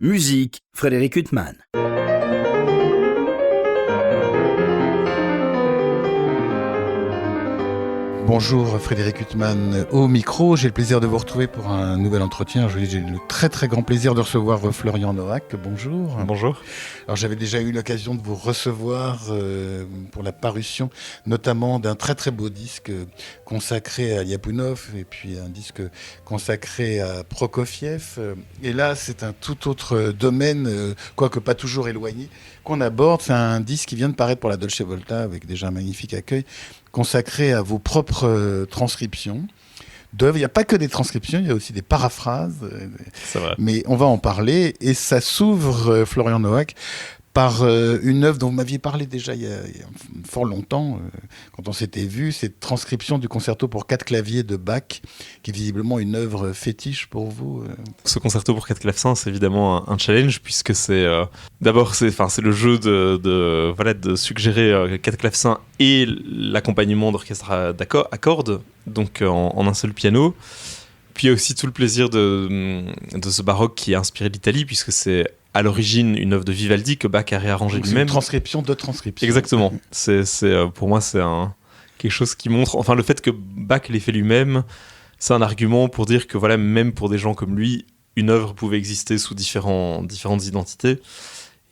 Musique, Frédéric Huttman. Bonjour Frédéric Huttman au micro, j'ai le plaisir de vous retrouver pour un nouvel entretien. J'ai le très très grand plaisir de recevoir Florian Noack. Bonjour. Bonjour. Alors j'avais déjà eu l'occasion de vous recevoir pour la parution notamment d'un très très beau disque consacré à Lyapunov et puis un disque consacré à Prokofiev. Et là c'est un tout autre domaine, quoique pas toujours éloigné, qu'on aborde. C'est un disque qui vient de paraître pour la Dolce Volta avec déjà un magnifique accueil, consacré à vos propres transcriptions d'œuvres. Il n'y a pas que des transcriptions, il y a aussi des paraphrases. C'est vrai. Mais on va en parler. Et ça s'ouvre, Florian Noack, par une œuvre dont vous m'aviez parlé déjà il y a fort longtemps, quand on s'était vu, cette transcription du concerto pour 4 claviers de Bach, qui est visiblement une œuvre fétiche pour vous. Ce concerto pour 4 clavecins, c'est évidemment un challenge, puisque c'est d'abord c'est le jeu de suggérer 4 clavecins et l'accompagnement d'orchestre à cordes, donc en un seul piano. Puis il y a aussi tout le plaisir de ce baroque qui est inspiré d'Italie, puisque c'est à l'origine une œuvre de Vivaldi que Bach a réarrangée lui-même. C'est une transcription de transcription. Exactement. Pour moi, c'est quelque chose qui montre... Enfin, le fait que Bach l'ait fait lui-même, c'est un argument pour dire que, voilà, même pour des gens comme lui, une œuvre pouvait exister sous différentes identités.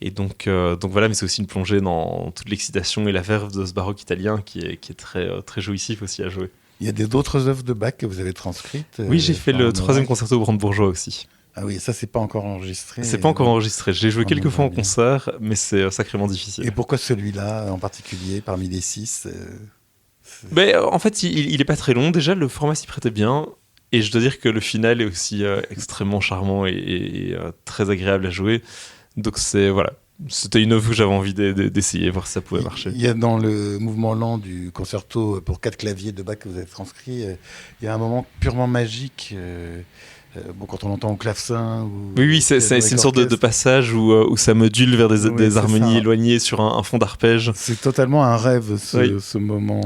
Et donc voilà, mais c'est aussi une plongée dans toute l'excitation et la verve de ce baroque italien qui est très, très jouissif aussi à jouer. Il y a d'autres œuvres de Bach que vous avez transcrites. Oui, j'ai fait le 3e concerto brandebourgeois aussi. Ah oui, ça, c'est pas encore enregistré. C'est pas encore enregistré. J'ai joué quelques fois en concert, mais c'est sacrément difficile. Et pourquoi celui-là, en particulier, parmi les 6 En fait, il est pas très long. Déjà, le format s'y prêtait bien. Et je dois dire que le final est aussi extrêmement charmant et très agréable à jouer. Donc, c'était une œuvre que j'avais envie d'essayer, voir si ça pouvait marcher. Il y a dans le mouvement lent du concerto pour 4 claviers de Bach que vous avez transcrit, il y a un moment purement magique. Quand on entend au clavecin. Oui, c'est une sorte de passage où ça module vers des harmonies éloignées sur un fond d'arpège. C'est totalement un rêve, ce moment.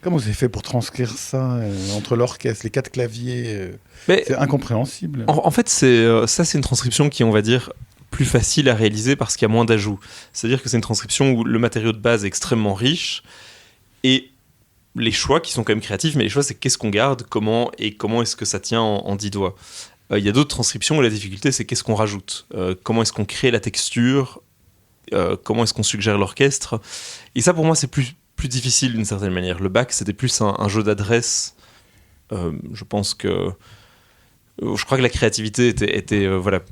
Comment vous avez fait pour transcrire ça entre l'orchestre, les 4 claviers c'est incompréhensible. En fait, c'est une transcription qui, on va dire, plus facile à réaliser parce qu'il y a moins d'ajouts. C'est-à-dire que c'est une transcription où le matériau de base est extrêmement riche et les choix qui sont quand même créatifs, mais les choix c'est qu'est-ce qu'on garde, comment est-ce que ça tient en 10 doigts. Il y a d'autres transcriptions où la difficulté c'est qu'est-ce qu'on rajoute, comment est-ce qu'on crée la texture, comment est-ce qu'on suggère l'orchestre. Et ça pour moi c'est plus difficile d'une certaine manière. Le Bach c'était plus un jeu d'adresse. Je pense que je crois que la créativité était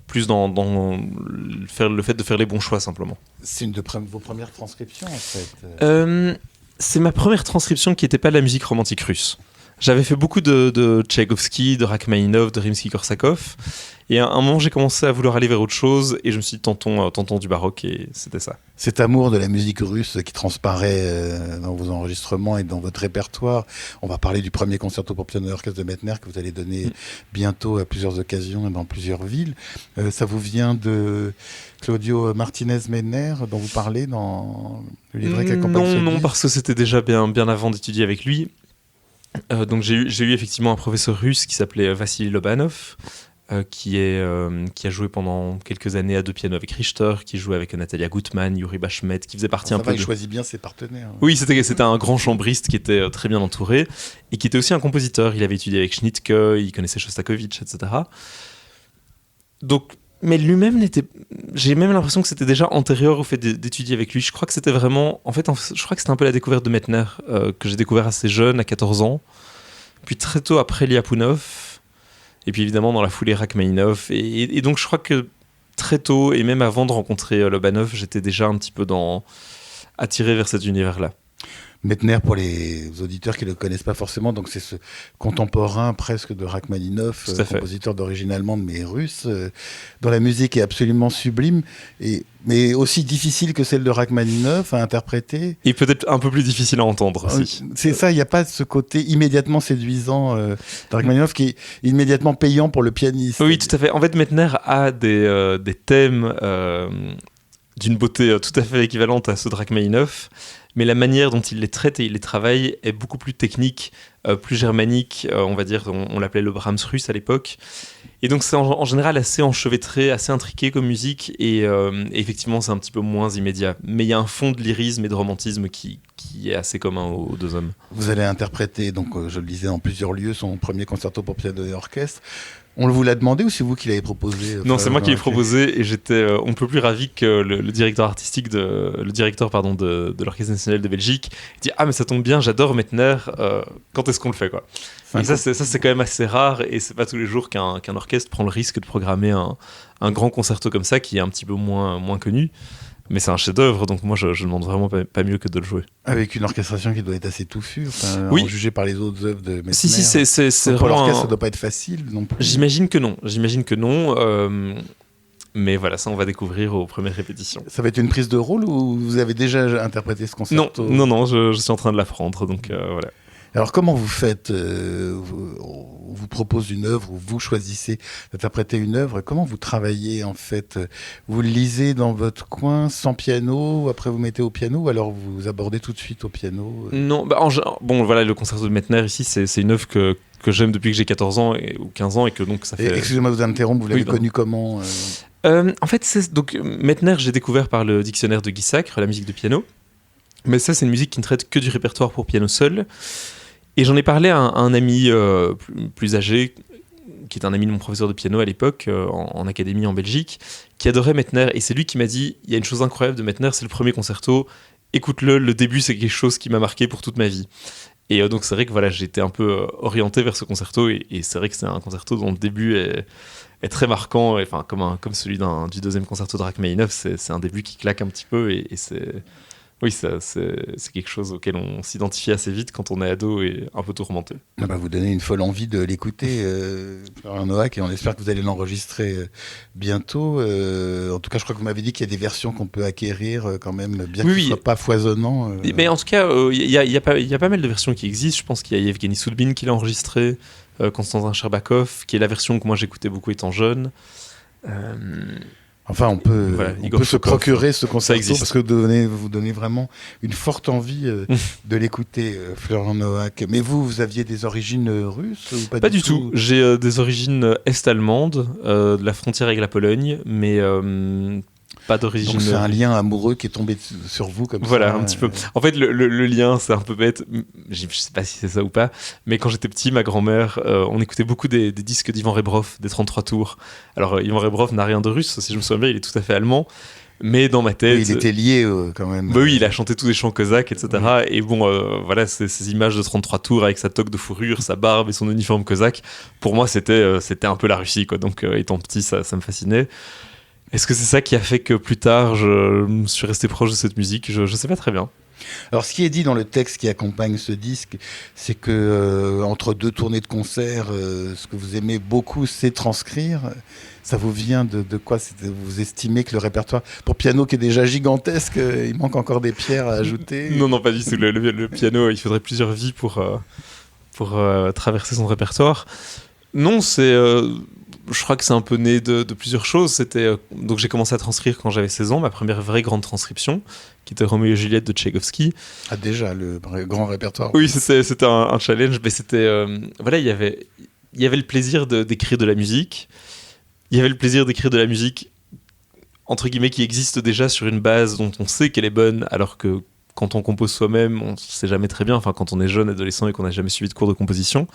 plus dans le fait de faire les bons choix simplement. C'est une de vos premières transcriptions en fait. C'est ma première transcription qui n'était pas de la musique romantique russe. J'avais fait beaucoup de Tchaïkovski, de Rachmaninov, de Rimsky-Korsakov. Et à un moment, j'ai commencé à vouloir aller vers autre chose. Et je me suis dit, tentons du baroque. Et c'était ça. Cet amour de la musique russe qui transparaît dans vos enregistrements et dans votre répertoire. On va parler du premier concerto pour piano et orchestre de Mettner que vous allez donner bientôt à plusieurs occasions et dans plusieurs villes. Ça vous vient de Claudio Martinez-Mettner dont vous parlez dans le livret qui accompagne ce disque ? Non, parce que c'était déjà bien avant d'étudier avec lui. Donc j'ai eu effectivement un professeur russe qui s'appelait Vassili Lobanov, qui a joué pendant quelques années à 2 pianos avec Richter, qui jouait avec Natalia Gutman, Yuri Bashmet, qui faisait partie un peu. Il choisit bien ses partenaires. Oui, c'était un grand chambriste qui était très bien entouré et qui était aussi un compositeur. Il avait étudié avec Schnittke, il connaissait Shostakovich, etc. Donc, mais lui-même j'ai même l'impression que c'était déjà antérieur au fait d'étudier avec lui. Je crois que c'était vraiment, je crois que c'était un peu la découverte de Mettner que j'ai découvert assez jeune, à 14 ans, puis très tôt après Lyapunov, et puis évidemment dans la foulée Rachmaninov, et donc je crois que très tôt et même avant de rencontrer Lobanov, j'étais déjà un petit peu attiré vers cet univers-là. Mettner, pour les auditeurs qui ne le connaissent pas forcément, donc c'est ce contemporain presque de Rachmaninov, compositeur d'origine allemande mais russe, dont la musique est absolument sublime, mais aussi difficile que celle de Rachmaninov à interpréter. Et peut-être un peu plus difficile à entendre aussi. C'est ça, il n'y a pas ce côté immédiatement séduisant de Rachmaninov qui est immédiatement payant pour le pianiste. Oui, tout à fait. En fait, Mettner a des thèmes d'une beauté tout à fait équivalente à ceux de Rachmaninoff, mais la manière dont il les traite et il les travaille est beaucoup plus technique, plus germanique, on va dire, on l'appelait le Brahms russe à l'époque. Et donc c'est en général assez enchevêtré, assez intriqué comme musique, et effectivement c'est un petit peu moins immédiat. Mais il y a un fond de lyrisme et de romantisme qui est assez commun aux deux hommes. Vous allez interpréter, donc je le disais, en plusieurs lieux, son premier concerto pour piano et orchestre. On vous l'a demandé ou c'est vous qui l'avez proposé? Non, c'est moi qui l'ai proposé et j'étais on ne peut plus ravi que le directeur artistique de l'Orchestre national de Belgique dit ah mais ça tombe bien, j'adore Mettner, quand est-ce qu'on le fait quoi. Et ça c'est quand même assez rare et c'est pas tous les jours qu'un orchestre prend le risque de programmer un grand concerto comme ça qui est un petit peu moins connu. Mais c'est un chef-d'œuvre, donc moi je demande vraiment pas mieux que de le jouer. Avec une orchestration qui doit être assez touffue, oui. Jugé par les autres œuvres de Mettner. Si, c'est pour vraiment. L'orchestre, ça doit pas être facile non plus. J'imagine que non. Mais voilà, ça on va découvrir aux premières répétitions. Ça va être une prise de rôle ou vous avez déjà interprété ce concerto? Non, je suis en train de l'apprendre, donc voilà. Alors comment vous faites on vous propose une œuvre ou vous choisissez d'interpréter une œuvre. Comment vous travaillez en fait? Vous le lisez dans votre coin sans piano, après vous mettez au piano ou alors vous abordez tout de suite au piano? Non, bon voilà, le concerto de Mettner ici, c'est une œuvre que j'aime depuis que j'ai 14 ans ou 15 ans et que donc ça fait... Excusez-moi de vous interrompre, vous l'avez connu comment En fait, donc Mettner, j'ai découvert par le dictionnaire de Guy Sacre, la musique de piano. Mais ça, c'est une musique qui ne traite que du répertoire pour piano seul. Et j'en ai parlé à un ami plus âgé, qui est un ami de mon professeur de piano à l'époque, en académie en Belgique, qui adorait Mettner. Et c'est lui qui m'a dit, il y a une chose incroyable de Mettner, c'est le premier concerto. Écoute-le, le début, c'est quelque chose qui m'a marqué pour toute ma vie. Et donc c'est vrai que voilà, j'ai été un peu orienté vers ce concerto. Et c'est vrai que c'est un concerto dont le début est très marquant. Enfin, comme celui du deuxième concerto de Rachmaninoff, c'est un début qui claque un petit peu. Et c'est... Oui, c'est quelque chose auquel on s'identifie assez vite quand on est ado et un peu tourmenté. Vous donnez une folle envie de l'écouter, Florian Noack, et on espère que vous allez l'enregistrer bientôt. En tout cas, je crois que vous m'avez dit qu'il y a des versions qu'on peut acquérir quand même, bien qu'il ne soit pas foisonnant. Mais en tout cas, il y a pas mal de versions qui existent. Je pense qu'il y a Yevgeny Soudbin qui l'a enregistré, Konstantin Sherbakov, qui est la version que moi j'écoutais beaucoup étant jeune. Enfin, on peut se procurer ce concerto parce que vous donnez vraiment une forte envie de l'écouter, Florian Noack. Mais vous aviez des origines russes ou pas du tout? J'ai des origines est-allemandes, de la frontière avec la Pologne, mais pas d'origine. Donc c'est un lien amoureux qui est tombé sur vous comme ça. Voilà, un petit peu. En fait, le lien, c'est un peu bête. Je sais pas si c'est ça ou pas, mais quand j'étais petit, ma grand-mère, on écoutait beaucoup des disques d'Ivan Rebrov, des 33 tours. Alors, Ivan Rebrov n'a rien de russe, si je me souviens bien, il est tout à fait allemand. Mais dans ma tête... Oui, il était lié quand même. Oui, il a chanté tous des chants cosaques, etc. Oui. Et bon, voilà, ces images de 33 tours avec sa toque de fourrure, sa barbe et son uniforme cosaque, pour moi, c'était un peu la Russie, quoi. Donc, étant petit, ça me fascinait. Est-ce que c'est ça qui a fait que plus tard, je me suis resté proche de cette musique? Je sais pas très bien. Alors, ce qui est dit dans le texte qui accompagne ce disque, c'est que entre deux tournées de concert, ce que vous aimez beaucoup, c'est transcrire. Ça vous vient de quoi? Vous estimez que le répertoire pour piano, qui est déjà gigantesque, il manque encore des pierres à ajouter? Non, pas du tout. Le piano, il faudrait plusieurs vies pour traverser son répertoire. Non, je crois que c'est un peu né de plusieurs choses. Donc j'ai commencé à transcrire quand j'avais 16 ans, ma première vraie grande transcription, qui était Roméo et Juliette de Tchaïkovski. Ah, déjà, le grand répertoire. Oui, c'était un challenge, mais c'était... voilà, il y avait le plaisir d'écrire de la musique. Il y avait le plaisir d'écrire de la musique, entre guillemets, qui existe déjà sur une base dont on sait qu'elle est bonne, alors que quand on compose soi-même, on ne sait jamais très bien, enfin quand on est jeune, adolescent et qu'on n'a jamais suivi de cours de composition.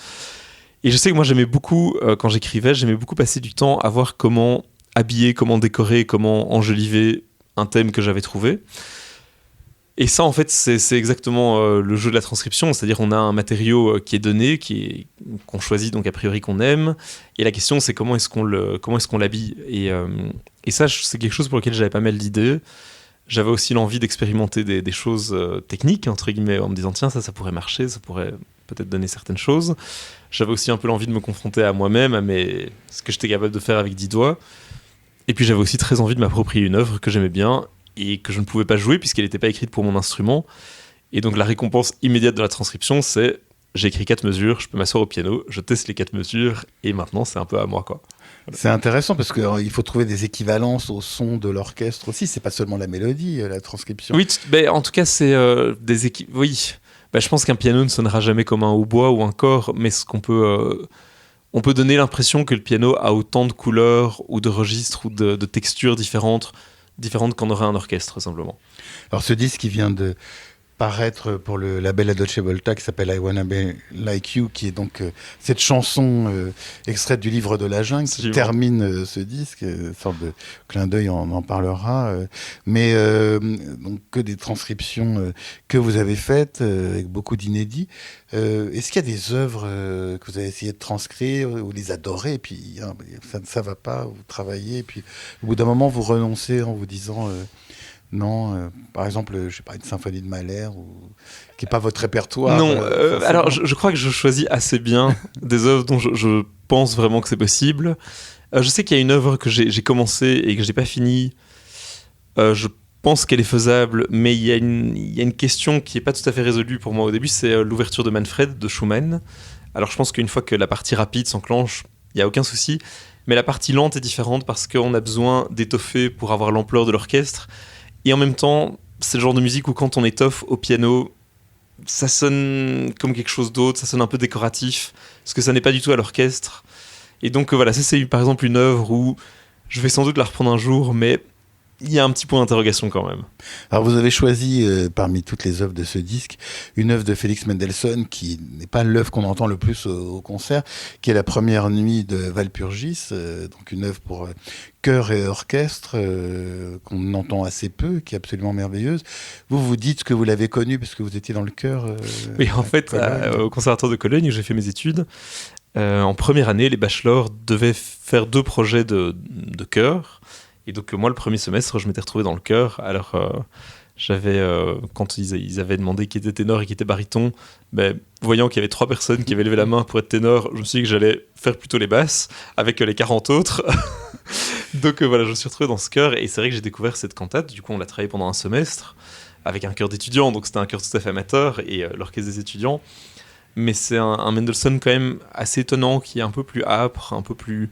Et je sais que moi j'aimais beaucoup, quand j'écrivais, j'aimais beaucoup passer du temps à voir comment habiller, comment décorer, comment enjoliver un thème que j'avais trouvé. Et ça en fait c'est exactement le jeu de la transcription, c'est-à-dire on a un matériau qui est donné, qu'on choisit donc a priori qu'on aime, et la question c'est comment est-ce qu'on l'habille. Et ça c'est quelque chose pour lequel j'avais pas mal d'idées. J'avais aussi l'envie d'expérimenter des choses techniques, entre guillemets, en me disant tiens ça pourrait marcher, ça pourrait peut-être donner certaines choses. J'avais aussi un peu l'envie de me confronter à moi-même, à ce que j'étais capable de faire avec 10 doigts. Et puis j'avais aussi très envie de m'approprier une œuvre que j'aimais bien et que je ne pouvais pas jouer puisqu'elle n'était pas écrite pour mon instrument. Et donc la récompense immédiate de la transcription, c'est j'ai écrit 4 mesures, je peux m'asseoir au piano, je teste les 4 mesures, et maintenant c'est un peu à moi, quoi. C'est intéressant parce qu'il faut trouver des équivalences au son de l'orchestre aussi. C'est pas seulement la mélodie, la transcription. Oui, en tout cas, c'est des équipes. Oui, je pense qu'un piano ne sonnera jamais comme un hautbois ou un cor, mais ce qu'on peut, on peut donner l'impression que le piano a autant de couleurs ou de registres ou de textures différentes qu'en aurait un orchestre, simplement. Alors ce disque qui vient de paraître pour le label La Dolce Volta qui s'appelle I Wanna Be Like You, qui est donc cette chanson extraite du livre de la jungle qui termine ce disque, une sorte de clin d'œil, on en parlera, mais donc que des transcriptions que vous avez faites avec beaucoup d'inédits. Est-ce qu'il y a des œuvres que vous avez essayé de transcrire, vous les adorez, et puis ça va pas, vous travaillez, et puis au bout d'un moment vous renoncez en vous disant non, par exemple, je sais pas, une symphonie de Mahler qui n'est pas votre répertoire. Non, alors je crois que je choisis assez bien des œuvres dont je pense vraiment que c'est possible. Je sais qu'il y a une œuvre que j'ai commencé et que j'ai pas finie. Je pense qu'elle est faisable, mais il y a une question qui est pas tout à fait résolue pour moi au début, c'est l'ouverture de Manfred de Schumann. Alors je pense qu'une fois que la partie rapide s'enclenche, il y a aucun souci, mais la partie lente est différente parce qu'on a besoin d'étoffer pour avoir l'ampleur de l'orchestre. Et en même temps, c'est le genre de musique où quand on étoffe au piano, ça sonne comme quelque chose d'autre, ça sonne un peu décoratif, parce que ça n'est pas du tout à l'orchestre. Et donc voilà, ça c'est par exemple une œuvre où je vais sans doute la reprendre un jour, mais il y a un petit point d'interrogation quand même. Alors vous avez choisi, parmi toutes les œuvres de ce disque, une œuvre de Félix Mendelssohn qui n'est pas l'œuvre qu'on entend le plus au concert, qui est la première nuit de Walpurgis, donc une œuvre pour chœur et orchestre qu'on entend assez peu, qui est absolument merveilleuse. Vous dites que vous l'avez connue parce que vous étiez dans le chœur. Oui, en fait, au Conservatoire de Cologne, où j'ai fait mes études, en première année, les bachelors devaient faire 2 projets de chœur. Et donc moi, le premier semestre, je m'étais retrouvé dans le chœur. Alors j'avais, quand ils avaient demandé qui était ténor et qui était baryton, voyant qu'il y avait 3 personnes qui avaient levé la main pour être ténor, je me suis dit que j'allais faire plutôt les basses avec les 40 autres. Donc voilà, je me suis retrouvé dans ce chœur et c'est vrai que j'ai découvert cette cantate. Du coup, on l'a travaillé pendant un semestre avec un chœur d'étudiants, donc c'était un chœur tout à fait amateur et l'orchestre des étudiants. Mais c'est un Mendelssohn quand même assez étonnant, qui est un peu plus âpre, un peu plus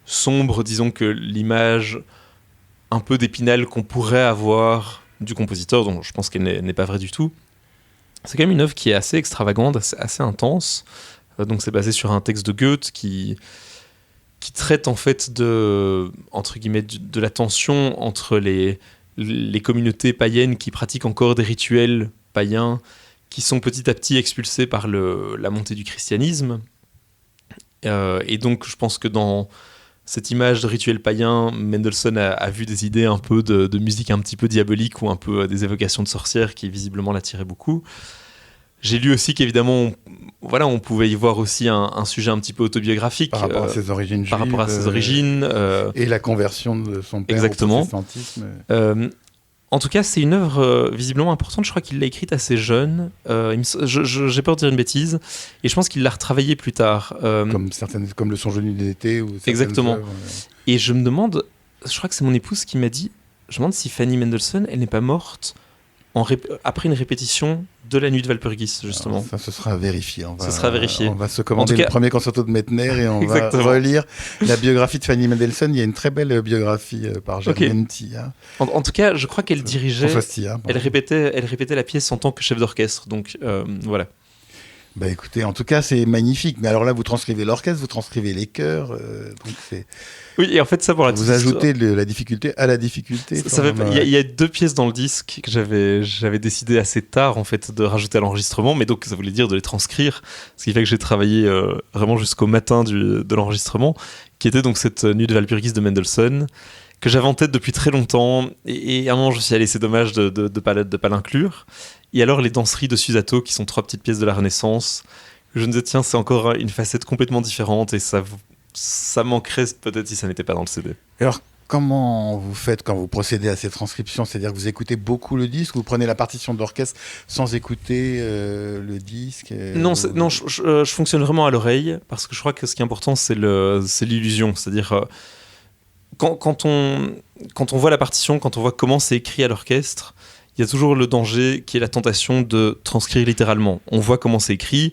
sombre, disons, que l'image un peu d'Épinal qu'on pourrait avoir du compositeur, dont je pense qu'elle n'est pas vraie du tout. C'est quand même une œuvre qui est assez extravagante, assez intense. Donc c'est basé sur un texte de Goethe qui traite en fait entre guillemets, de la tension entre les communautés païennes qui pratiquent encore des rituels païens, qui sont petit à petit expulsés par la montée du christianisme. Et donc je pense que dans cette image de rituel païen, Mendelssohn a vu des idées un peu de musique un petit peu diabolique ou un peu des évocations de sorcières qui visiblement l'attiraient beaucoup. J'ai lu aussi qu'évidemment, on pouvait y voir aussi un sujet un petit peu autobiographique. Par rapport à ses origines juives. Par rapport à ses origines. Et la conversion de son père exactement. au protestantisme. En tout cas, c'est une œuvre visiblement importante. Je crois qu'il l'a écrite assez jeune. J'ai peur de dire une bêtise. Et je pense qu'il l'a retravaillée plus tard. Comme Le Songe venu d'été. Exactement. Œuvres, Et je me demande, je crois que c'est mon épouse qui m'a dit, je me demande si Fanny Mendelssohn, elle n'est pas morte après une répétition de la nuit de Walpurgis, justement. Alors, ça, ce sera vérifié. Ce sera vérifié. On va se commander le premier concerto de Mettner et on va relire la biographie de Fanny Mendelssohn. Il y a une très belle biographie par Germaine Tia. En tout cas, je crois qu'elle dirigeait... Françoise Tia, elle répétait la pièce en tant que chef d'orchestre. Donc, voilà. Écoutez, en tout cas, c'est magnifique. Mais alors là, vous transcrivez l'orchestre, vous transcrivez les chœurs. Donc c'est... Oui, et en fait, ça pour la vous ajoutez la difficulté à la difficulté. Il y a 2 pièces dans le disque que j'avais décidé assez tard en fait de rajouter à l'enregistrement, mais donc ça voulait dire de les transcrire, ce qui fait que j'ai travaillé vraiment jusqu'au matin de l'enregistrement, qui était donc cette nuit de Walpurgis de Mendelssohn, que j'avais en tête depuis très longtemps, et à un moment je me suis dit allez, c'est dommage de pas l'inclure. Et alors les danseries de Susato, qui sont 3 petites pièces de la Renaissance, je me disais tiens, c'est encore une facette complètement différente et ça manquerait peut-être si ça n'était pas dans le CD. Et alors, comment vous faites quand vous procédez à ces transcriptions ? C'est-à-dire que vous écoutez beaucoup le disque, vous prenez la partition d'orchestre sans écouter le disque Non, je fonctionne vraiment à l'oreille, parce que je crois que ce qui est important, c'est l'illusion. C'est-à-dire, quand on voit la partition, quand on voit comment c'est écrit à l'orchestre, il y a toujours le danger qui est la tentation de transcrire littéralement. On voit comment c'est écrit,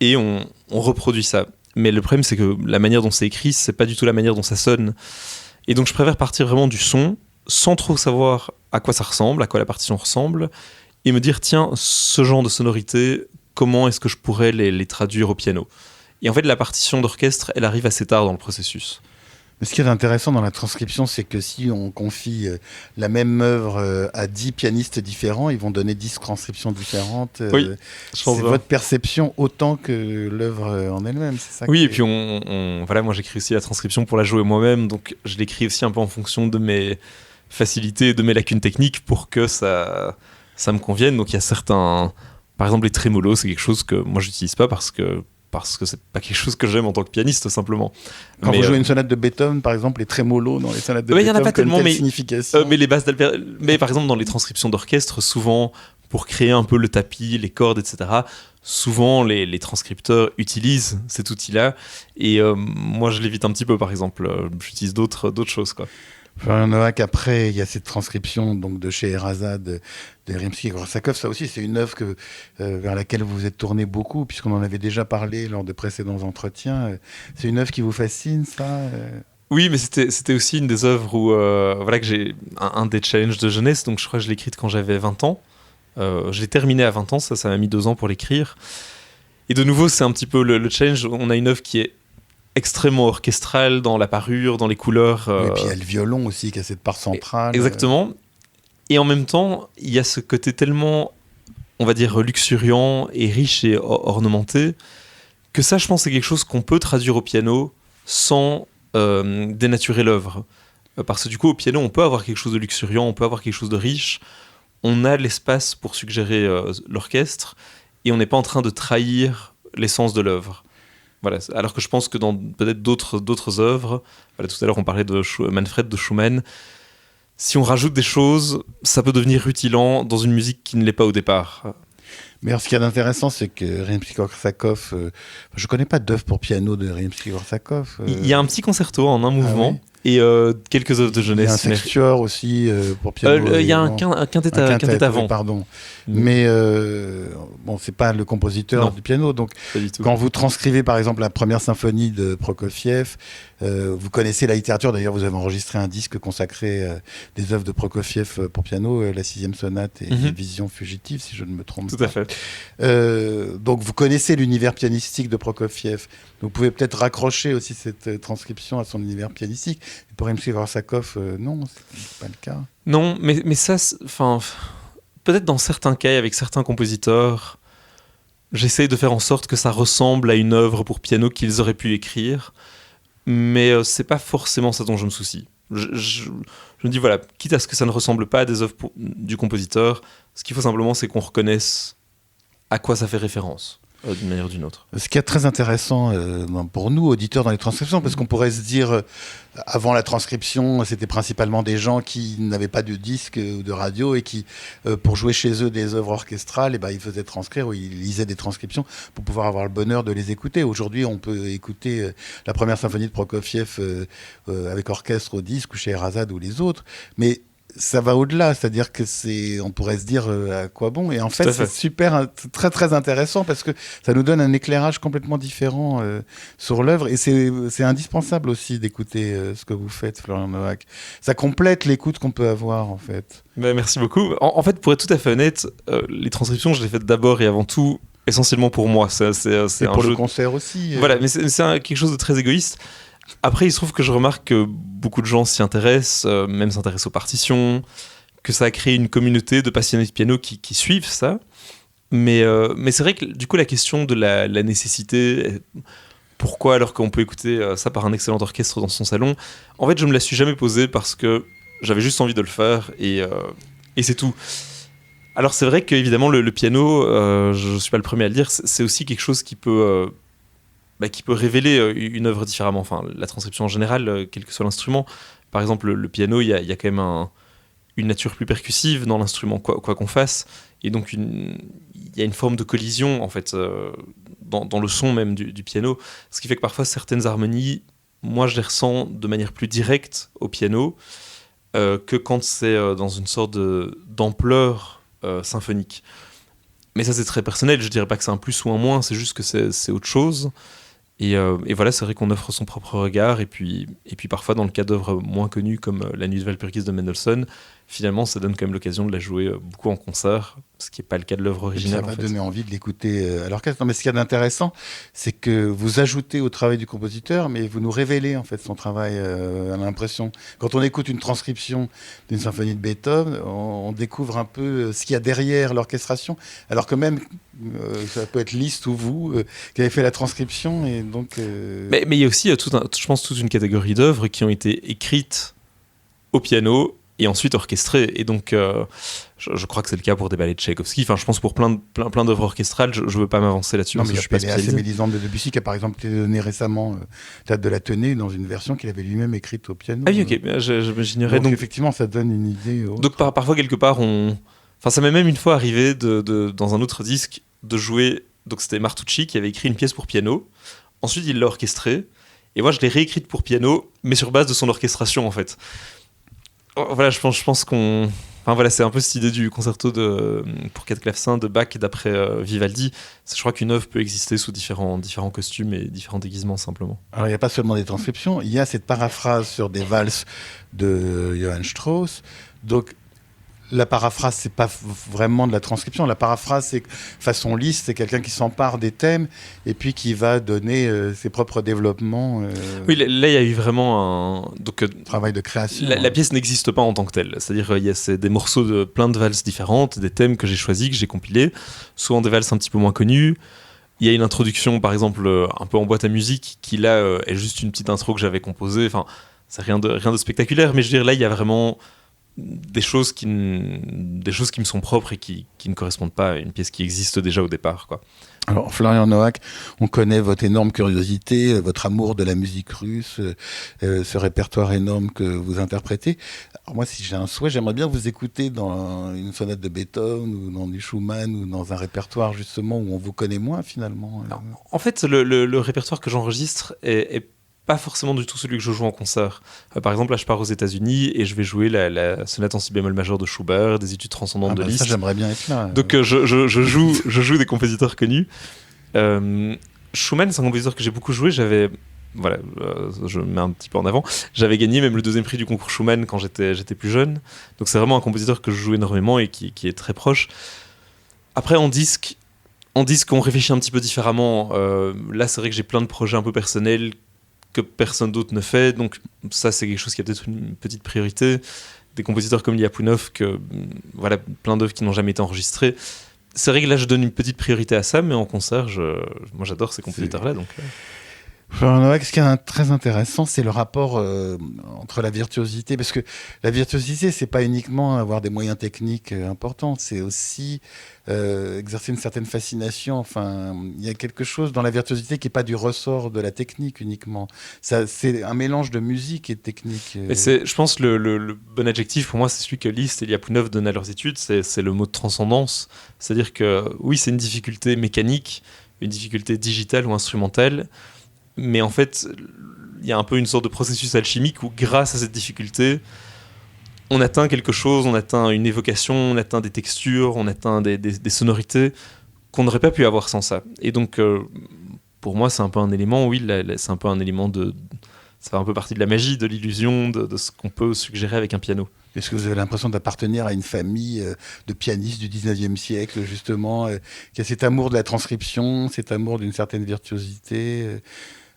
et on reproduit ça. Mais le problème, c'est que la manière dont c'est écrit, c'est pas du tout la manière dont ça sonne. Et donc je préfère partir vraiment du son, sans trop savoir à quoi ça ressemble, à quoi la partition ressemble, et me dire, tiens, ce genre de sonorité, comment est-ce que je pourrais les traduire au piano ? Et en fait, la partition d'orchestre, elle arrive assez tard dans le processus. Mais ce qui est intéressant dans la transcription, c'est que si on confie la même œuvre à 10 pianistes différents, ils vont donner 10 transcriptions différentes. Oui, je pense c'est bien. votre perception autant que l'œuvre en elle-même, c'est ça? Oui, et puis voilà, moi j'écris aussi la transcription pour la jouer moi-même, donc je l'écris aussi un peu en fonction de mes facilités, de mes lacunes techniques pour que ça me convienne. Donc il y a certains, par exemple les trémolos, c'est quelque chose que moi j'utilise pas parce que c'est pas quelque chose que j'aime en tant que pianiste simplement. Quand Mais, vous jouez une sonate de Beethoven, par exemple, les trémolos dans les sonates de il y en Beethoven, a pas tellement, mais signification. mais les basses mais par exemple dans les transcriptions d'orchestre, souvent pour créer un peu le tapis, les cordes, etc. Souvent les transcripteurs utilisent cet outil-là, et moi je l'évite un petit peu. Par exemple, j'utilise d'autres choses, quoi. Florian Noack, après, il y a cette transcription donc, de Scheherazade de Rimsky-Korsakov. Ça aussi, c'est une œuvre vers laquelle vous vous êtes tourné beaucoup, puisqu'on en avait déjà parlé lors de précédents entretiens. C'est une œuvre qui vous fascine, ça Oui, mais c'était aussi une des œuvres où voilà, que j'ai un des challenges de jeunesse. Donc je crois que je l'ai écrite quand j'avais 20 ans. Je l'ai terminée à 20 ans, ça m'a mis 2 ans pour l'écrire. Et de nouveau, c'est un petit peu le challenge. On a une œuvre qui est extrêmement orchestrale dans la parure, dans les couleurs. Et puis il y a le violon aussi, qui a cette part centrale. Exactement. Et en même temps, il y a ce côté tellement, on va dire, luxuriant et riche et ornementé, que ça, je pense, c'est quelque chose qu'on peut traduire au piano sans dénaturer l'œuvre. Parce que du coup, au piano, on peut avoir quelque chose de luxuriant, on peut avoir quelque chose de riche, on a l'espace pour suggérer l'orchestre, et on n'est pas en train de trahir l'essence de l'œuvre. Voilà. Alors que je pense que dans peut-être d'autres œuvres, voilà, tout à l'heure on parlait de Manfred de Schumann, si on rajoute des choses, ça peut devenir rutilant dans une musique qui ne l'est pas au départ. Mais alors, ce qu'il y a d'intéressant, c'est que Rimsky-Korsakov, je ne connais pas d'œuvre pour piano de Rimsky-Korsakov. Il y a un petit concerto en un mouvement. oui. Et quelques œuvres de jeunesse. Il y a un sextuor aussi pour piano. Il y a un quintet avant. Oui, pardon. Mais bon, c'est pas le compositeur du piano. Donc, pas du tout. Quand vous transcrivez par exemple la première symphonie de Prokofiev, vous connaissez la littérature. D'ailleurs, vous avez enregistré un disque consacré des œuvres de Prokofiev pour piano, la 6e sonate et Vision fugitive, si je ne me trompe pas. Tout à fait. Donc, vous connaissez l'univers pianistique de Prokofiev. Vous pouvez peut-être raccrocher aussi cette transcription à son univers pianistique. Et pour Rimsky-Korsakov, non, c'est pas le cas. Non, mais ça, enfin, peut-être dans certains cas, avec certains compositeurs, j'essaye de faire en sorte que ça ressemble à une œuvre pour piano qu'ils auraient pu écrire, mais c'est pas forcément ça dont je me soucie. Je me dis, voilà, quitte à ce que ça ne ressemble pas à des œuvres du compositeur, ce qu'il faut simplement, c'est qu'on reconnaisse à quoi ça fait référence. D'une manière ou d'une autre. Ce qui est très intéressant pour nous, auditeurs, dans les transcriptions, parce qu'on pourrait se dire, avant la transcription, c'était principalement des gens qui n'avaient pas de disque ou de radio et qui, pour jouer chez eux des œuvres orchestrales, ils faisaient transcrire ou ils lisaient des transcriptions pour pouvoir avoir le bonheur de les écouter. Aujourd'hui, on peut écouter la première symphonie de Prokofiev avec orchestre au disque ou Scheherazade ou les autres, mais ça va au-delà, c'est-à-dire que on pourrait se dire à quoi bon, et en fait c'est très très intéressant parce que ça nous donne un éclairage complètement différent sur l'œuvre, et c'est indispensable aussi d'écouter ce que vous faites, Florian Noack. Ça complète l'écoute qu'on peut avoir en fait. Merci beaucoup. En fait, pour être tout à fait honnête, les transcriptions, je les fais d'abord et avant tout essentiellement pour moi. C'est pour un le concert aussi. Voilà, mais c'est quelque chose de très égoïste. Après, il se trouve que je remarque que beaucoup de gens s'y intéressent, même s'intéressent aux partitions, que ça a créé une communauté de passionnés de piano qui suivent ça. Mais c'est vrai que du coup, la question de la nécessité, pourquoi alors qu'on peut écouter ça par un excellent orchestre dans son salon, en fait, je me la suis jamais posée parce que j'avais juste envie de le faire et c'est tout. Alors c'est vrai qu'évidemment, le piano, je ne suis pas le premier à le dire, c'est aussi quelque chose qui peut révéler une œuvre différemment. Enfin, la transcription en général, quel que soit l'instrument. Par exemple, le piano, il y a quand même une nature plus percussive dans l'instrument, quoi qu'on fasse. Et donc, il y a une forme de collision, en fait, dans le son même du piano. Ce qui fait que parfois, certaines harmonies, moi, je les ressens de manière plus directe au piano que quand c'est dans une sorte d'ampleur symphonique. Mais ça, c'est très personnel. Je dirais pas que c'est un plus ou un moins, c'est juste que c'est autre chose. Et voilà, c'est vrai qu'on offre son propre regard. Et puis parfois, dans le cas d'œuvres moins connues comme La Nuit de Walpurgis de Mendelssohn, finalement, ça donne quand même l'occasion de la jouer beaucoup en concert, ce qui n'est pas le cas de l'œuvre originale. Ça m'a donné envie de l'écouter à l'orchestre. Non, mais ce qu'il y a d'intéressant, c'est que vous ajoutez au travail du compositeur, mais vous nous révélez en fait son travail. À l'impression, quand on écoute une transcription d'une symphonie de Beethoven, on découvre un peu ce qu'il y a derrière l'orchestration, alors que même ça peut être Liszt ou vous qui avez fait la transcription. Et donc, Mais il y a aussi, je pense, toute une catégorie d'œuvres qui ont été écrites au piano et ensuite orchestrées. Et donc, je crois que c'est le cas pour des ballets de Tchaïkovski. Enfin, je pense pour plein d'œuvres orchestrales. Je ne veux pas m'avancer là-dessus. Non, mais il y a je suis pas assez spécialisé. Mélisande de Debussy qui a par exemple été donné récemment Théâtre de l'Athénée dans une version qu'il avait lui-même écrite au piano. Ah oui, ok, j'ignorais. Donc effectivement, ça donne une idée. Donc parfois, quelque part, Enfin, ça m'est même une fois arrivé, dans un autre disque, de jouer... Donc c'était Martucci qui avait écrit une pièce pour piano. Ensuite, il l'a orchestrée. Et moi, je l'ai réécrite pour piano, mais sur base de son orchestration, en fait. Voilà, je pense qu'on... Enfin voilà, c'est un peu cette idée du concerto pour 4 clavecins de Bach d'après Vivaldi. Je crois qu'une œuvre peut exister sous différents costumes et différents déguisements, simplement. Alors, il n'y a pas seulement des transcriptions, il y a cette paraphrase sur des valses de Johann Strauss. Donc, la paraphrase, c'est pas vraiment de la transcription. La paraphrase, c'est façon Liszt, c'est quelqu'un qui s'empare des thèmes et puis qui va donner ses propres développements. Oui, là, il y a eu vraiment un travail de création. La pièce n'existe pas en tant que telle. C'est-à-dire, c'est des morceaux de plein de valses différentes, des thèmes que j'ai choisis, que j'ai compilés, souvent des valses un petit peu moins connues. Il y a une introduction, par exemple, un peu en boîte à musique, qui là est juste une petite intro que j'avais composée. Enfin, c'est rien de spectaculaire, mais je veux dire, là, il y a vraiment des choses qui me sont propres et qui ne correspondent pas à une pièce qui existe déjà au départ, quoi. Alors, Florian Noack, on connaît votre énorme curiosité, votre amour de la musique russe, ce répertoire énorme que vous interprétez. Alors moi, si j'ai un souhait, j'aimerais bien vous écouter dans une sonate de Beethoven ou dans du Schumann ou dans un répertoire justement où on vous connaît moins finalement. Alors, en fait, le répertoire que j'enregistre est pas forcément du tout celui que je joue en concert. Par exemple, là, je pars aux États-Unis et je vais jouer la sonate en si bémol majeur de Schubert, des études transcendantes de Liszt. Ça, j'aimerais bien être là. Donc, je joue des compositeurs connus. Schumann, c'est un compositeur que j'ai beaucoup joué. Voilà, je mets un petit peu en avant. J'avais gagné même le 2e prix du concours Schumann quand j'étais plus jeune. Donc, c'est vraiment un compositeur que je joue énormément et qui est très proche. Après, en disque, on réfléchit un petit peu différemment. Là, c'est vrai que j'ai plein de projets un peu personnels que personne d'autre ne fait, donc ça c'est quelque chose qui a peut-être une petite priorité. Des compositeurs comme Lyapunov, voilà, plein d'œuvres qui n'ont jamais été enregistrées. C'est vrai que là je donne une petite priorité à ça, mais en concert, moi j'adore ces compositeurs-là. Donc, Florian Noack, ce qui est très intéressant, c'est le rapport entre la virtuosité, parce que la virtuosité, c'est pas uniquement avoir des moyens techniques importants, c'est aussi exercer une certaine fascination. Enfin, il y a quelque chose dans la virtuosité qui n'est pas du ressort de la technique uniquement. C'est un mélange de musique et de technique. Mais je pense le bon adjectif pour moi, c'est celui que Liszt et Lyapunov donnent à leurs études, c'est le mot de transcendance. C'est-à-dire que oui, c'est une difficulté mécanique, une difficulté digitale ou instrumentale, mais en fait, il y a un peu une sorte de processus alchimique où grâce à cette difficulté, on atteint quelque chose, on atteint une évocation, on atteint des textures, on atteint des sonorités qu'on n'aurait pas pu avoir sans ça. Et donc, pour moi, c'est un peu un élément, oui, c'est un peu un élément ça fait un peu partie de la magie, de l'illusion, de ce qu'on peut suggérer avec un piano. Est-ce que vous avez l'impression d'appartenir à une famille de pianistes du 19e siècle, justement, qui a cet amour de la transcription, cet amour d'une certaine virtuosité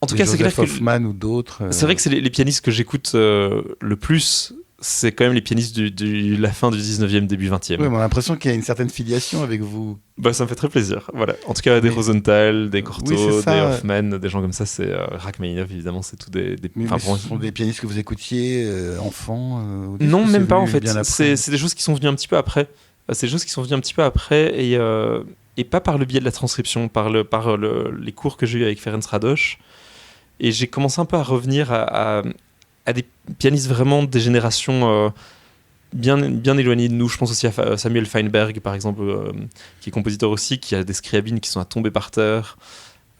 En tout cas, c'est clair que Hoffman ou d'autres. C'est vrai que c'est les pianistes que j'écoute le plus, c'est quand même les pianistes de la fin du 19e, début 20e. Oui, on a l'impression qu'il y a une certaine filiation avec vous. Bah, ça me fait très plaisir. Voilà. En tout cas, des Rosenthal, des Cortot, des Hoffman, des gens comme ça, c'est Rachmaninoff, évidemment, c'est tout des ce sont des pianistes que vous écoutiez enfant Non, même pas en fait. C'est des choses qui sont venues un petit peu après. C'est des choses qui sont venues un petit peu après et pas par le biais de la transcription, par les cours que j'ai eu avec Ferenc Radoš. Et j'ai commencé un peu à revenir à des pianistes vraiment des générations bien éloignées de nous. Je pense aussi à Samuel Feinberg, par exemple, qui est compositeur aussi, qui a des scriabines qui sont à tomber par terre.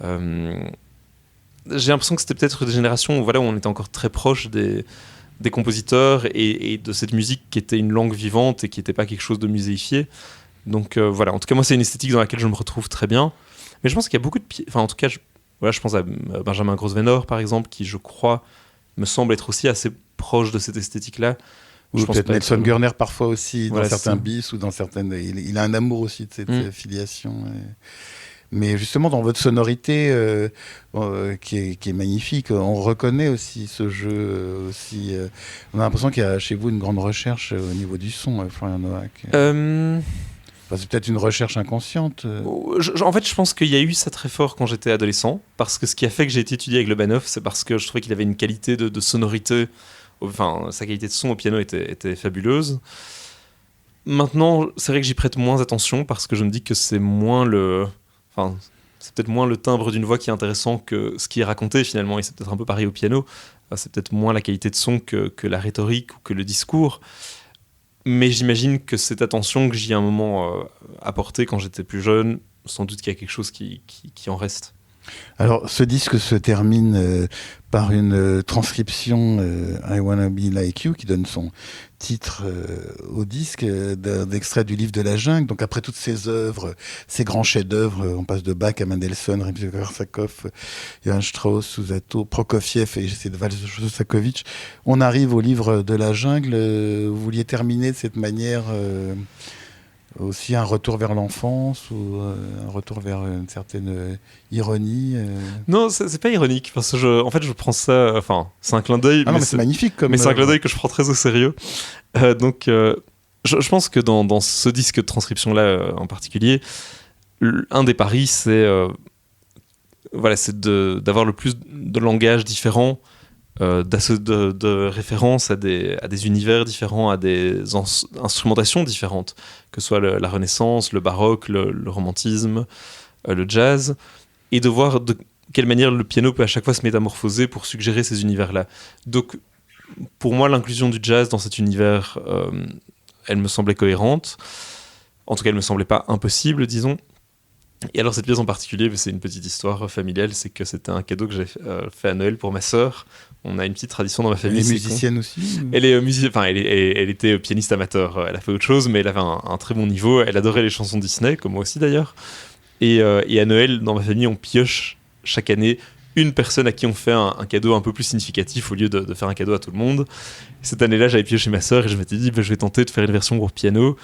J'ai l'impression que c'était peut-être des générations où on était encore très proche des compositeurs et de cette musique qui était une langue vivante et qui n'était pas quelque chose de muséifié. Donc voilà, en tout cas moi c'est une esthétique dans laquelle je me retrouve très bien. Mais je pense qu'il y a beaucoup de... Enfin en tout cas, je pense à Benjamin Grosvenor par exemple, qui je crois me semble être aussi assez proche de cette esthétique-là. Ou peut-être Nelson Gurner parfois aussi, dans certains bis ou dans certaines... Il a un amour aussi de cette filiation. Mais justement, dans votre sonorité qui est magnifique, on reconnaît aussi ce jeu. Aussi, on a l'impression qu'il y a chez vous une grande recherche au niveau du son, Florian Noack. C'est peut-être une recherche inconsciente. En fait, je pense qu'il y a eu ça très fort quand j'étais adolescent, parce que ce qui a fait que j'ai été étudié avec Lobanov, c'est parce que je trouvais qu'il avait une qualité de sonorité, enfin, sa qualité de son au piano était fabuleuse. Maintenant, c'est vrai que j'y prête moins attention, parce que je me dis que c'est peut-être moins le timbre d'une voix qui est intéressant que ce qui est raconté finalement, et c'est peut-être un peu pareil au piano. C'est peut-être moins la qualité de son que la rhétorique ou que le discours. Mais j'imagine que cette attention que j'y ai un moment apportée quand j'étais plus jeune, sans doute qu'il y a quelque chose qui en reste. Alors, ce disque se termine par une transcription I Wanna Be Like You, qui donne son titre au disque, d'extrait du livre de la jungle. Donc, après toutes ces œuvres, ces grands chefs-d'œuvre, on passe de Bach à Mendelssohn, Rimsky-Korsakov, Johann Strauss, Susato, Prokofiev et Shostakovich. On arrive au livre de la jungle. Vous vouliez terminer de cette manière aussi un retour vers l'enfance ou un retour vers une certaine ironie Non, c'est pas ironique, parce que en fait je prends ça, enfin c'est un clin d'œil, mais c'est magnifique comme... Mais c'est un clin d'œil que je prends très au sérieux. Donc je pense que dans ce disque de transcription là en particulier, un des paris c'est d'avoir le plus de langages différents, de référence à des univers différents, à des instrumentations différentes, que ce soit la Renaissance, le baroque, le romantisme, le jazz, et de voir de quelle manière le piano peut à chaque fois se métamorphoser pour suggérer ces univers-là. Donc, pour moi, l'inclusion du jazz dans cet univers, elle me semblait cohérente. En tout cas, elle me semblait pas impossible, disons. Et alors cette pièce en particulier, c'est une petite histoire familiale, c'est que c'était un cadeau que j'ai fait à Noël pour ma sœur. On a une petite tradition dans ma famille. Elle est musicienne aussi Elle est elle était pianiste amateur. Elle a fait autre chose, mais elle avait un très bon niveau. Elle adorait les chansons Disney, comme moi aussi d'ailleurs. Et à Noël, dans ma famille, on pioche chaque année une personne à qui on fait un cadeau un peu plus significatif au lieu de faire un cadeau à tout le monde. Cette année-là, j'avais pioché ma sœur et je m'étais dit, je vais tenter de faire une version pour piano.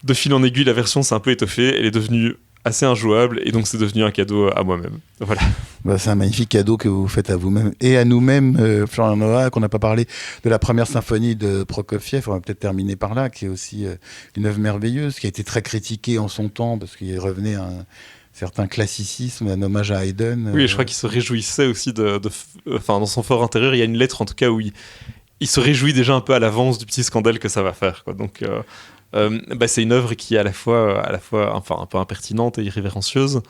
De fil en aiguille, la version s'est un peu étoffée. Elle est devenue assez injouable, et donc c'est devenu un cadeau à moi-même. Voilà. C'est un magnifique cadeau que vous faites à vous-même et à nous-mêmes, Florian Noack, qu'on n'a pas parlé de la première symphonie de Prokofiev, on va peut-être terminer par là, qui est aussi une œuvre merveilleuse, qui a été très critiquée en son temps, parce qu'il revenait à un certain classicisme, un hommage à Haydn. Oui, je crois qu'il se réjouissait aussi dans son fort intérieur, il y a une lettre en tout cas où il se réjouit déjà un peu à l'avance du petit scandale que ça va faire, quoi. Donc c'est une œuvre qui est à la fois un peu impertinente et irrévérencieuse.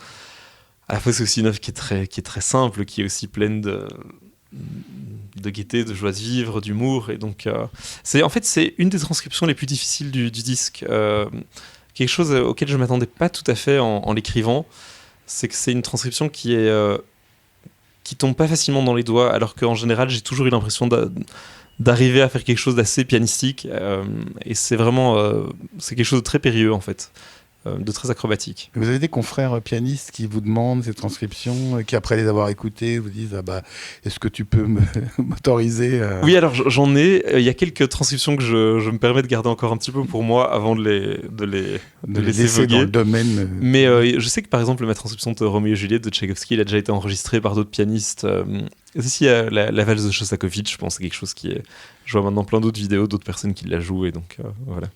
À la fois, c'est aussi une œuvre qui est très simple, qui est aussi pleine de gaieté, de joie de vivre, d'humour. Et donc, c'est une des transcriptions les plus difficiles du disque. Quelque chose auquel je ne m'attendais pas tout à fait en l'écrivant, c'est que c'est une transcription qui tombe pas facilement dans les doigts, alors qu'en général, j'ai toujours eu l'impression d'arriver à faire quelque chose d'assez pianistique, et c'est vraiment c'est quelque chose de très périlleux en fait, de très acrobatique. Vous avez des confrères pianistes qui vous demandent ces transcriptions, qui après les avoir écoutées vous disent est-ce que tu peux m'autoriser à... Oui, alors j'en ai, il y a quelques transcriptions que je me permets de garder encore un petit peu pour moi avant de les laisser évoquer dans le domaine. Mais je sais que par exemple ma transcription de Roméo et Juliette de Tchaïkovski, elle a déjà été enregistrée par d'autres pianistes. Aussi la valse de Shostakovich, je pense, c'est quelque chose je vois maintenant plein d'autres vidéos d'autres personnes qui la jouent, et donc voilà.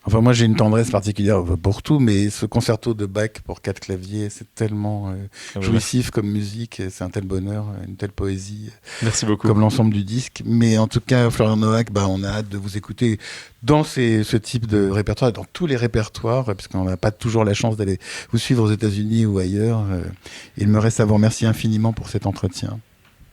Enfin, moi, j'ai une tendresse particulière pour tout, mais ce concerto de Bach pour 4 claviers, c'est tellement jouissif comme musique, c'est un tel bonheur, une telle poésie. Merci beaucoup. Comme l'ensemble du disque. Mais en tout cas, Florian Noack, on a hâte de vous écouter dans ce type de répertoire, dans tous les répertoires, puisqu'on n'a pas toujours la chance d'aller vous suivre aux États-Unis ou ailleurs. Il me reste à vous remercier infiniment pour cet entretien.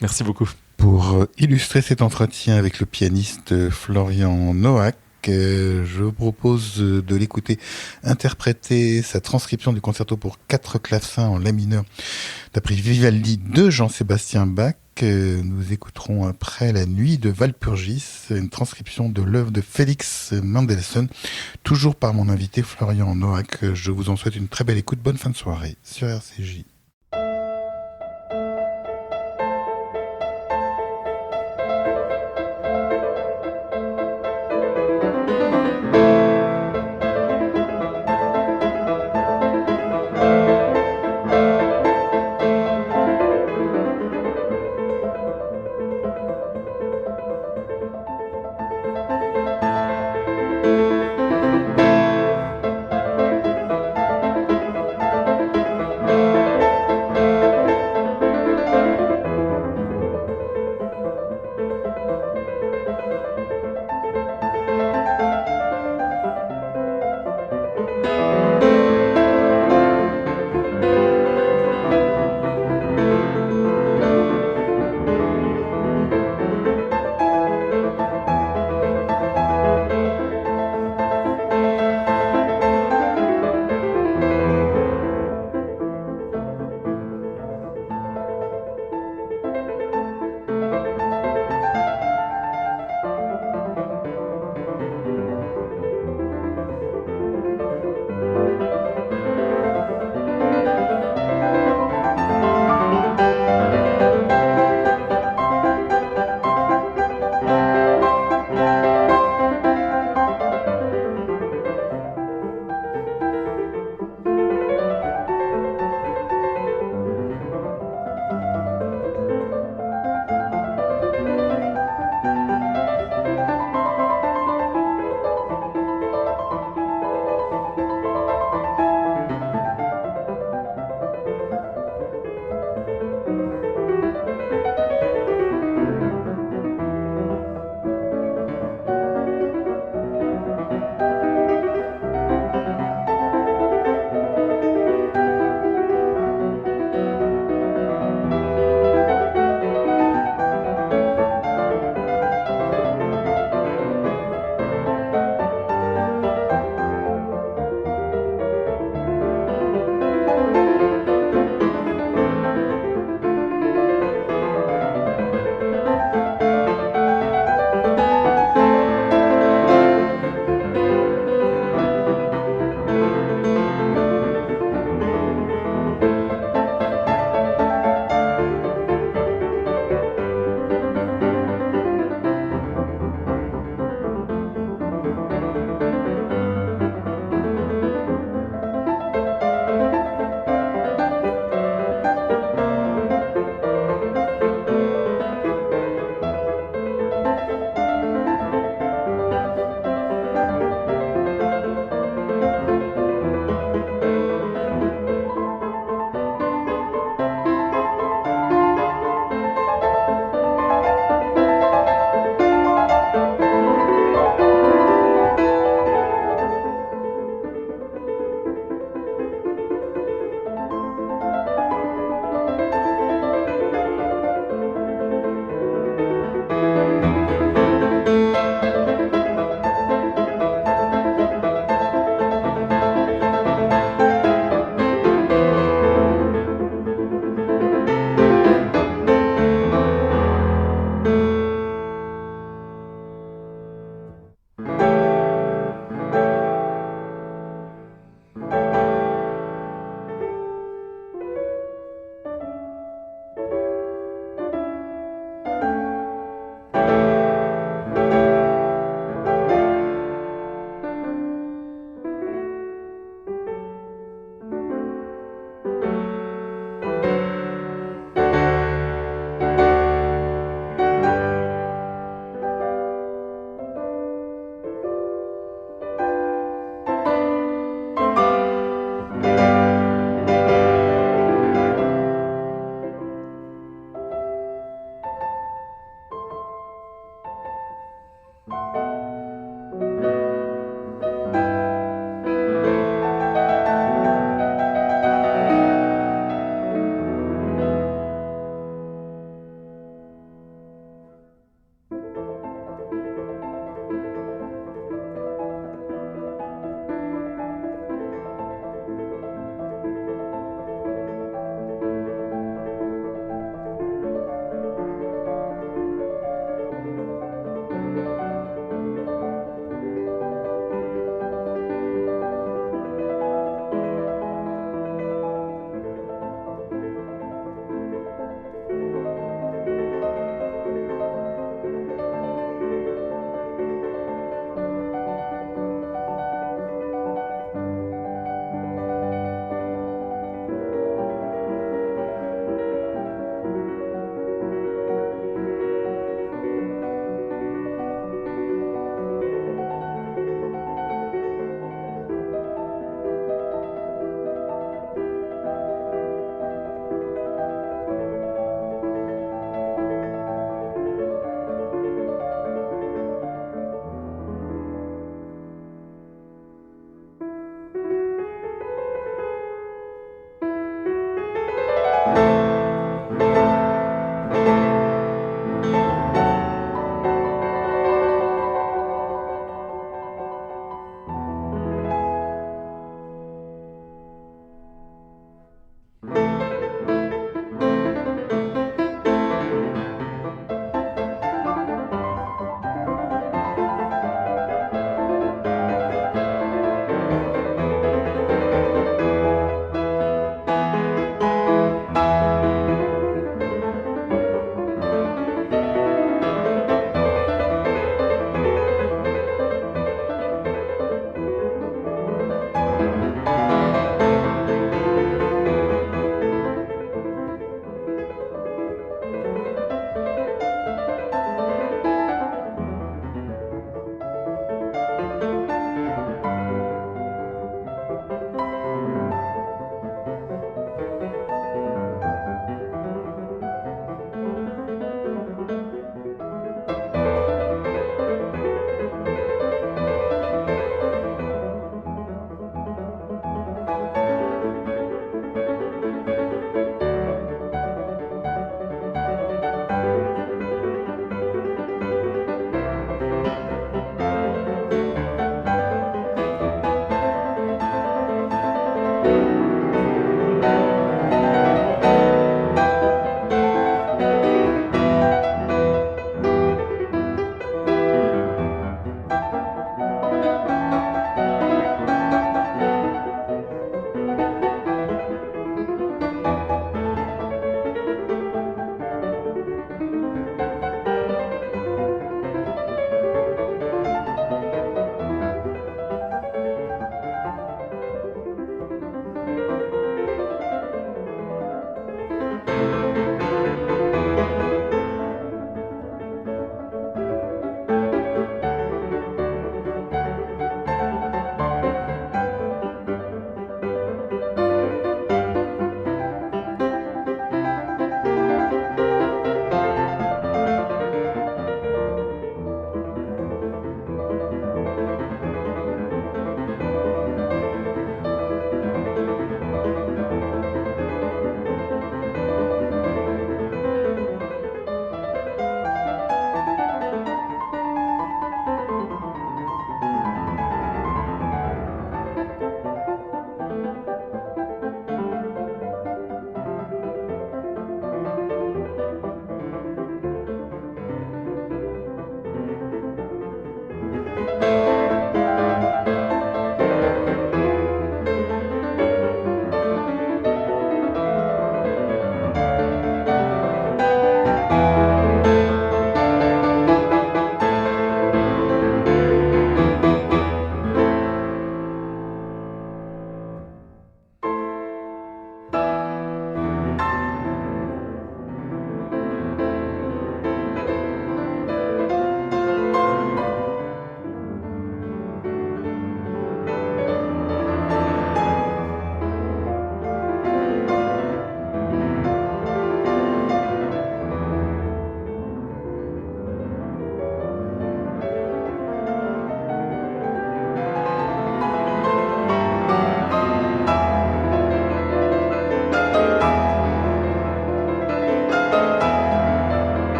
Merci beaucoup. Pour illustrer cet entretien avec le pianiste Florian Noack, Je vous propose de l'écouter interpréter sa transcription du concerto pour 4 clavecins en la mineur d'après Vivaldi de Jean-Sébastien Bach. Nous écouterons après La Nuit de Walpurgis, une transcription de l'œuvre de Félix Mendelssohn, toujours par mon invité Florian Noack. Je vous en souhaite une très belle écoute. Bonne fin de soirée sur RCJ.